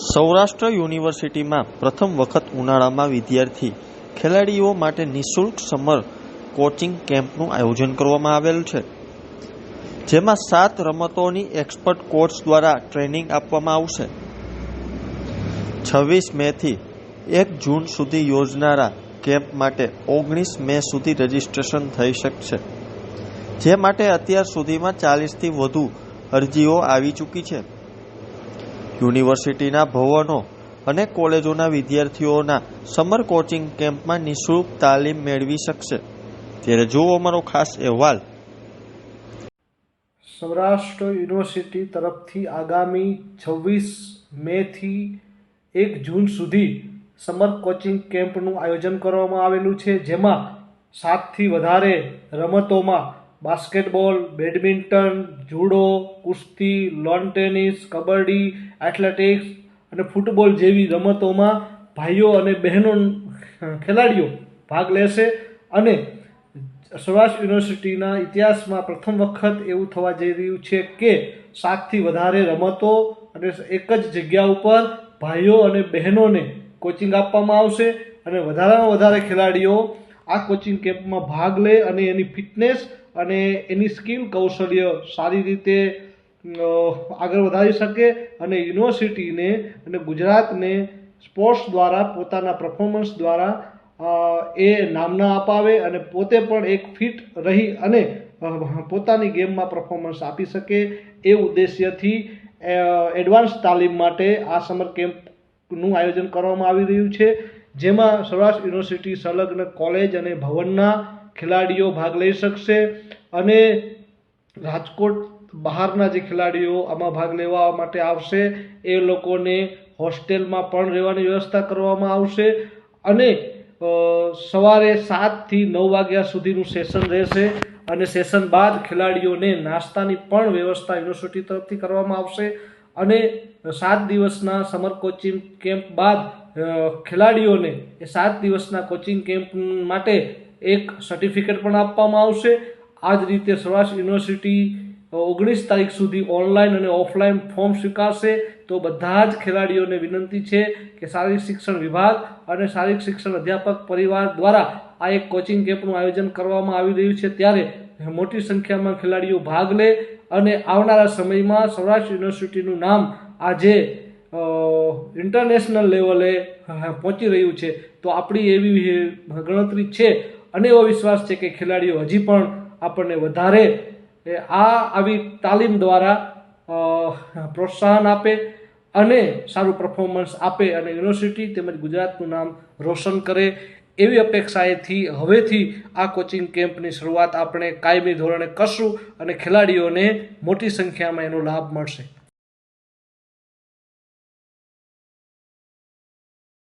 સૌરાષ્ટ્ર યુનિવર્સિટીમાં પ્રથમ વખત ઉનાળામાં વિદ્યાર્થી ખેલાડીઓ માટે નિઃશુલ્ક સમર કોચિંગ કેમ્પનું આયોજન કરવામાં આવેલ છે, જેમાં 7 રમતોની એક્સપર્ટ કોચ દ્વારા ટ્રેનિંગ આપવામાં આવશે. 26 મેથી 1 જૂન સુધી યોજનારા કેમ્પ માટે 19 મે સુધી રજીસ્ટ્રેશન થઈ શકશે, જે માટે અત્યાર સુધીમાં 40થી વધુ અરજીઓ આવી ચૂકી છે. યુનિવર્સિટીના ભવનો અને કોલેજોના વિદ્યાર્થીઓના સમર કોચિંગ કેમ્પમાં નિઃશુલ્ક તાલીમ મેળવી શકશે. ત્યારે જુઓ અમારો ખાસ અહેવાલ. સૌરાષ્ટ્ર યુનિવર્સિટી તરફથી આગામી 26 મેથી 1 જૂન સુધી સમર કોચિંગ કેમ્પનું આયોજન કરવામાં આવેલું છે, જેમાં 7થી વધારે રમતોમાં બાસ્કેટબોલ, બેડમિન્ટન, જુડો, કુસ્તી, લોન ટેનિસ, કબડ્ડી, એથ્લેટિક્સ અને ફૂટબોલ જેવી રમતોમાં ભાઈઓ અને બહેનો ખેલાડીઓ ભાગ લેશે. અને સૌરાષ્ટ્ર યુનિવર્સિટીના ઇતિહાસમાં પ્રથમ વખત એવું થવા જઈ રહ્યું છે કે 7થી વધારે રમતો અને એક જ જગ્યા ઉપર ભાઈઓ અને બહેનોને કોચિંગ આપવામાં આવશે અને વધારેમાં વધારે ખેલાડીઓ આ કોચિંગ કેમ્પમાં ભાગ લે અને એની ફિટનેસ અને એની સ્કિલ કૌશલ્ય સારી રીતે આગળ વધારી શકે અને યુનિવર્સિટીને અને ગુજરાતને સ્પોર્ટ્સ દ્વારા પોતાના પરફોર્મન્સ દ્વારા એ નામના અપાવે અને પોતે પણ એક ફિટ રહી અને પોતાની ગેમમાં પરફોર્મન્સ આપી શકે એ ઉદ્દેશ્યથી એડવાન્સ તાલીમ માટે આ સમર કેમ્પનું આયોજન કરવામાં આવી રહ્યું છે, જેમાં સૌરાષ્ટ્ર યુનિવર્સિટી સંલગ્ન કોલેજ અને ભવનના ખેલાડીઓ ભાગ લઈ શકશે. અને રાજકોટ બહારના જે ખેલાડીઓ આમાં ભાગ લેવા માટે આવશે એ લોકોને હોસ્ટેલમાં પણ રહેવાની વ્યવસ્થા કરવામાં આવશે. અને સવારે 7થી 9 વાગ્યા સુધીનું સેશન રહેશે અને સેશન બાદ ખેલાડીઓને નાસ્તાની પણ વ્યવસ્થા યુનિવર્સિટી તરફથી કરવામાં આવશે. અને 7 દિવસના સમર કોચિંગ કેમ્પ બાદ ખેલાડીઓને એ 7 દિવસના કોચિંગ કેમ્પ માટે એક સર્ટિફિકેટ પણ આપવામાં આવશે. આ જ રીતે સૌરાષ્ટ્ર યુનિવર્સિટી 19 તારીખ સુધી ઓનલાઈન અને ઓફલાઈન ફોર્મ સ્વીકારશે. તો બધા જ ખેલાડીઓને વિનંતી છે કે શારીરિક શિક્ષણ વિભાગ અને શારીરિક શિક્ષણ અધ્યાપક પરિવાર દ્વારા આ એક કોચિંગ કેમ્પનું આયોજન કરવામાં આવી રહ્યું છે, ત્યારે મોટી સંખ્યામાં ખેલાડીઓ ભાગ લે અને આવનારા સમયમાં સૌરાષ્ટ્ર યુનિવર્સિટીનું નામ આજે ઇન્ટરનેશનલ લેવલે પહોંચી રહ્યું છે. તો આપણી એવી ગણતરી છે અને એવો વિશ્વાસ છે કે ખેલાડીઓ હજી પણ આપણને વધારે આવી તાલીમ દ્વારા પ્રોત્સાહન આપે અને સારું પરફોર્મન્સ આપે અને યુનિવર્સિટી તેમજ ગુજરાતનું નામ રોશન કરે એવી અપેક્ષાએથી હવેથી આ કોચિંગ કેમ્પની શરૂઆત આપણે કાયમી ધોરણે કરશું અને ખેલાડીઓને મોટી સંખ્યામાં એનો લાભ મળશે.